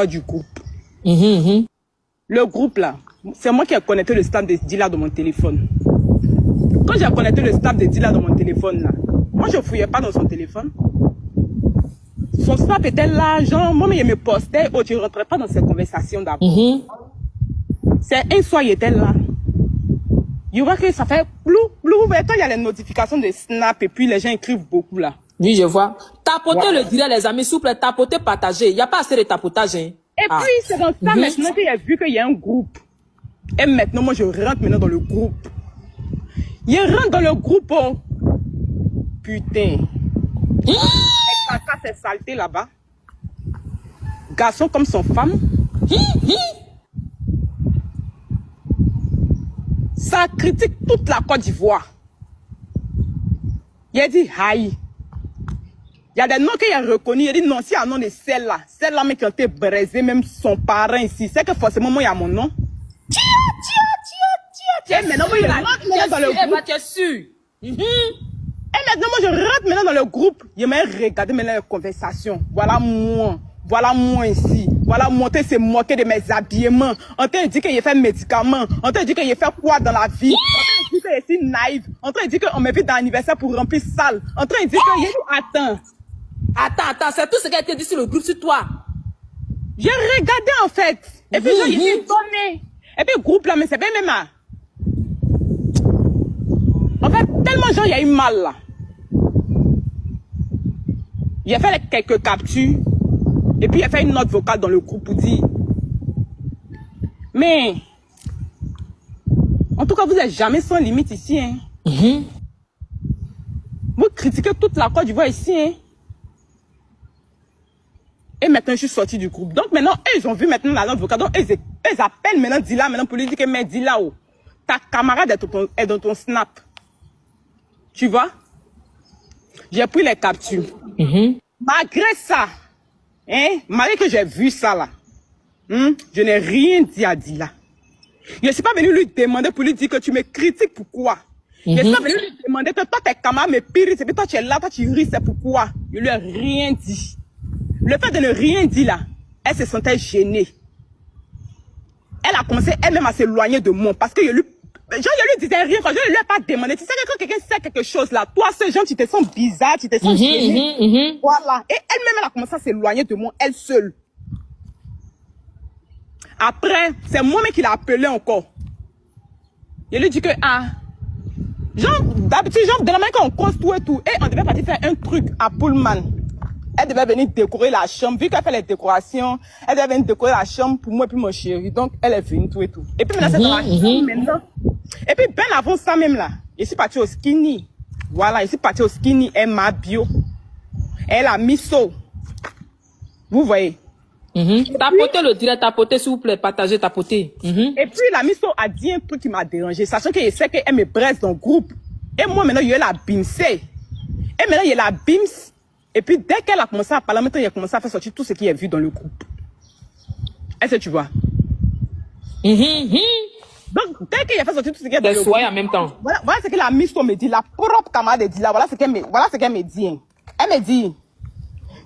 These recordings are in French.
du groupe. Le groupe là, c'est moi qui ai connecté le snap de Dila dans mon téléphone. Quand j'ai connecté le snap de Dila dans mon téléphone là, moi je fouillais pas dans son téléphone. Son snap était là, genre, moi il me postait, oh tu rentrais pas dans ces conversations d'abord. C'est un soir il était là. Il voit que ça fait blou, blou, et toi il y a les notifications de snap et puis les gens écrivent beaucoup là. Oui, je vois. Tapoter le direct, les amis, souple, tapoter, partager. Il n'y a pas assez de tapotage. Hein. Et puis, c'est dans ça maintenant qu'il a vu qu'il y a un groupe. Et maintenant, moi, je rentre maintenant dans le groupe. Il rentre dans le groupe. Oh. Putain. Caca, c'est saleté là-bas. Garçon comme son femme. Ça critique toute la Côte d'Ivoire. Il a dit, aïe. Il y a des noms qu'il a reconnus. Il a dit non, s'il y a un nom de celle-là, mais qui ont été braisés, même son parent ici, c'est que forcément, moi, il y a mon nom. Tiens, maintenant, moi, je rentre maintenant dans le groupe. Tu es sûr? Et maintenant, moi, je rentre maintenant dans le groupe. Je vais regarder maintenant les conversations. Voilà moi ici. Voilà moi, tu s'est moqué de mes habillements. On t'a dit qu'il a fait médicaments. On t'a dit qu'il a fait quoi dans la vie. On t'a dit que je suis naïve. On t'a dit qu'on m'invite dans l'anniversaire pour remplir salle. On t'a dit que Attends, c'est tout ce qui a été dit sur le groupe sur toi. J'ai regardé en fait. Et puis, j'ai dit donné. Et puis, le groupe là, mais c'est bien même là. En fait, tellement gens, il y a eu mal là. Il a fait quelques captures. Et puis, il a fait une note vocale dans le groupe pour dire. Mais, en tout cas, vous n'êtes jamais sans limite ici. Hein. Vous critiquez toute la Côte d'Ivoire ici. Hein. Et maintenant, je suis sortie du groupe. Donc maintenant, ils ont vu maintenant la note vocale. Donc, ils appellent maintenant Dila maintenant pour lui dire que mais Dila, oh, ta camarade est dans ton snap. Tu vois? J'ai pris les captures. Malgré ça, hein, malgré que j'ai vu ça là, je n'ai rien dit à Dila. Je ne suis pas venu lui demander pour lui dire que tu me critiques, pourquoi? Je ne suis pas venu lui demander que toi, tes camarades me périssent, et puis toi, tu es là, toi, tu ris, c'est pourquoi? Je lui ai rien dit. Le fait de ne rien dire là, elle se sentait gênée. Elle a commencé elle-même à s'éloigner de moi parce que je lui disais rien quand je ne lui ai pas demandé. Tu sais que quand quelqu'un sait quelque chose là, toi, ce genre, tu te sens bizarre, tu te sens gênée. Voilà. Et elle-même, elle a commencé à s'éloigner de moi, elle seule. Après, c'est moi-même qui l'ai appelé encore. Je lui dis que, genre, d'habitude, genre, de la manière qu'on cause tout et tout, et on devait partir faire un truc à Pullman. Elle devait venir décorer la chambre. Vu qu'elle fait les décorations, elle devait venir décorer la chambre pour moi et puis mon chéri. Donc, elle est venue tout et tout. Et puis maintenant, c'est dans la chambre maintenant. Et puis, ben avant ça même là, je suis partie au skinny. Voilà, je suis partie au skinny. Elle m'a bio. Elle a mis so. Vous voyez? Tapotez le direct, tapotez s'il vous plaît, partagez, tapotez. Et puis, la misso a dit un truc qui m'a dérangé. Sachant que je sais qu'elle me braise dans le groupe. Et moi, maintenant, il y a la bimsée. Et maintenant, il y a la bims. Et puis, dès qu'elle a commencé à parler, maintenant, il a commencé à faire sortir tout ce qui est vu dans le groupe. Est-ce que tu vois? Donc, dès qu'il a fait sortir tout ce qui est dans le groupe. En même temps. Voilà ce que la mise me dit, la propre camarade dit là. Voilà ce qu'elle me dit. Hein. Elle me dit,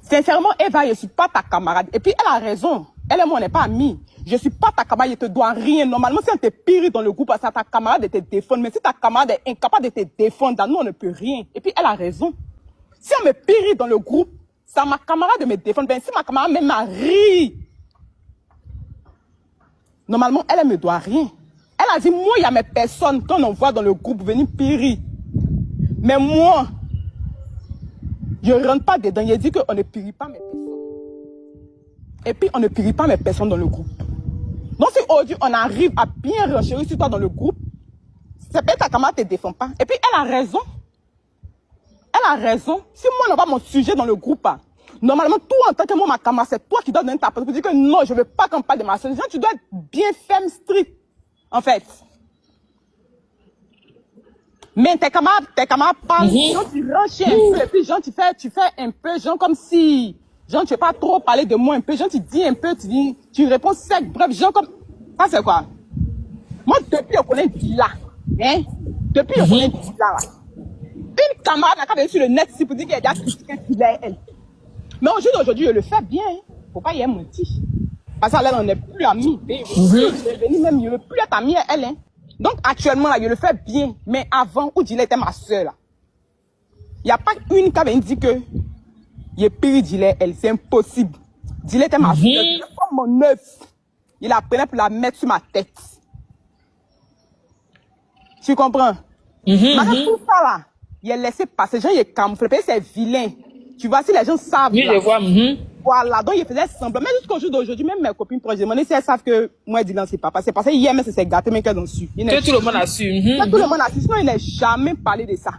sincèrement, Eva, je ne suis pas ta camarade. Et puis, elle a raison. Elle et moi, on n'est pas amis. Je ne suis pas ta camarade, je ne te dois rien. Normalement, si on te pire dans le groupe, c'est à ta camarade de te défendre. Mais si ta camarade est incapable de te défendre, nous, on ne peut rien. Et puis, elle a raison. Si on me périt dans le groupe, c'est à ma camarade de me défendre. Ben, si ma camarade même m'a ri, normalement, elle ne me doit rien. Elle a dit, moi, il y a mes personnes qu'on envoie dans le groupe venir périr. Mais moi, je ne rentre pas dedans. Il dit qu'on ne périt pas mes personnes. Et puis, on ne périt pas mes personnes dans le groupe. Donc, si aujourd'hui, on arrive à bien renchérir sur toi dans le groupe, c'est peut-être ta camarade ne te défend pas. Et puis, elle a raison. Elle a raison. Si moi, je n'ai pas mon sujet dans le groupe, normalement, toi, en tant que moi, ma camarade, c'est toi qui dois donner ta parole pour dire que non, je ne veux pas qu'on parle de ma soeur. Tu dois être bien ferme, strict, en fait. Mais tes camarades parlent, genre, tu renches un peu, et puis, genre, tu fais un peu, genre, comme si, genre, tu ne veux pas trop parler de moi un peu, genre, tu dis un peu, tu réponds sec, bref, genre, comme, ça, c'est quoi? Moi, depuis, on connaît Dila, hein? Depuis, on connaît Dila, là. Une camarade a quand sur le net pour dire qu'elle a déjà critiqué Dila et elle. Mais au jour d'aujourd'hui, je le fais bien. Hein. Faut pas y mentir. Parce qu'elle n'en est plus amie. Je vais venir même, je ne veux plus être amie elle. Hein. Donc actuellement, là, je le fais bien. Mais avant, où Dila était ma soeur, là. Il n'y a pas une qui avait dit que il est pire Dila, elle. C'est impossible. Dila était ma soeur. Comme mon œuf. Il la prenait pour la mettre sur ma tête. Tu comprends? Maintenant, tout ça, là, il est laissé passer. Les gens, il est camouflé. C'est vilain. Tu vois, si les gens savent. Oui, là, je vois. Voilà, donc il faisait semblant. Mais jusqu'au jour d'aujourd'hui, même mes copines proches, demandent si elles savent que moi, Dylan, c'est papa. C'est parce que hier, mais c'est gâté, mais qu'elles ont su. Que tout le monde a su. Que tout le monde a su. Sinon, il n'a jamais parlé de ça.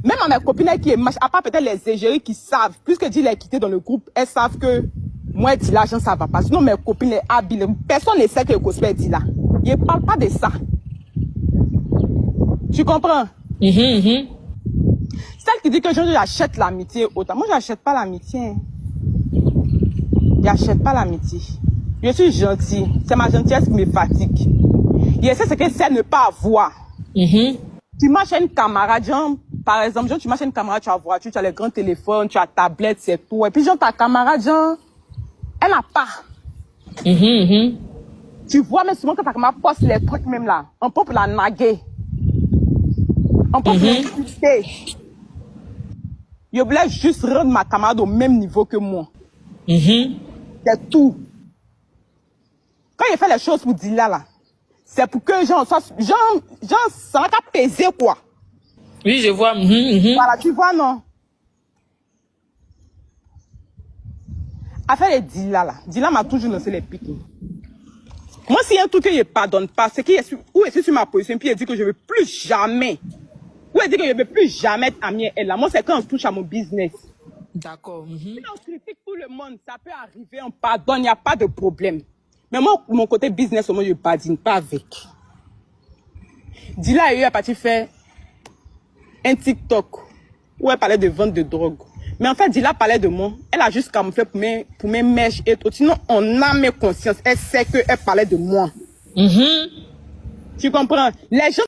Même à mes copines qui est à part peut-être les égéries qui savent, puisque Dylan est quitté dans le groupe, elles savent que moi, Dylan, je ne savais pas. Sinon, mes copines, les habiles, personne ne sait que le cosplay est Dylan. Il ne parle pas de ça. Tu comprends? Celle qui dit que j'achète l'amitié autant. Moi, j'achète pas l'amitié. J'achète pas l'amitié. Je suis gentil. C'est ma gentillesse qui me fatigue. Et c'est ce que c'est ne pas avoir. Tu marches à une camarade, genre, par exemple, genre, tu marches à une camarade, tu as voiture, tu as les grands téléphones, tu as tablette, c'est tout. Et puis, genre, ta camarade, genre, elle n'a pas. Tu vois, mais souvent, quand ta camarade poste les trucs même là, on peut pour la naguer. On peut pour l'insulter. Je voulais juste rendre ma camarade au même niveau que moi. C'est tout. Quand il fait les choses pour Dila, là, c'est pour que genre, ça va pas peser, quoi. Oui, je vois. Voilà, tu vois, non? Affaire de Dila, là. Dila m'a toujours lancé les piques. Moi, s'il y a un truc que je ne pardonne pas, c'est qu'il est sur ma position, puis il dit que je ne veux plus jamais. Ou il dit que je ne veux plus jamais être amie elle, là. Moi, c'est quand on touche à mon business. D'accord. On critique tout le monde, ça peut arriver, on pardonne, il n'y a pas de problème. Mais moi, mon côté business, moi, je ne pardonne pas avec. Dila a eu à partir faire un TikTok où elle parlait de vente de drogue. Mais en fait, Dila parlait de moi. Elle a juste camouflé pour mes mèches et tout. Sinon, on a mes consciences. Elle sait qu'elle parlait de moi. Tu comprends? Les gens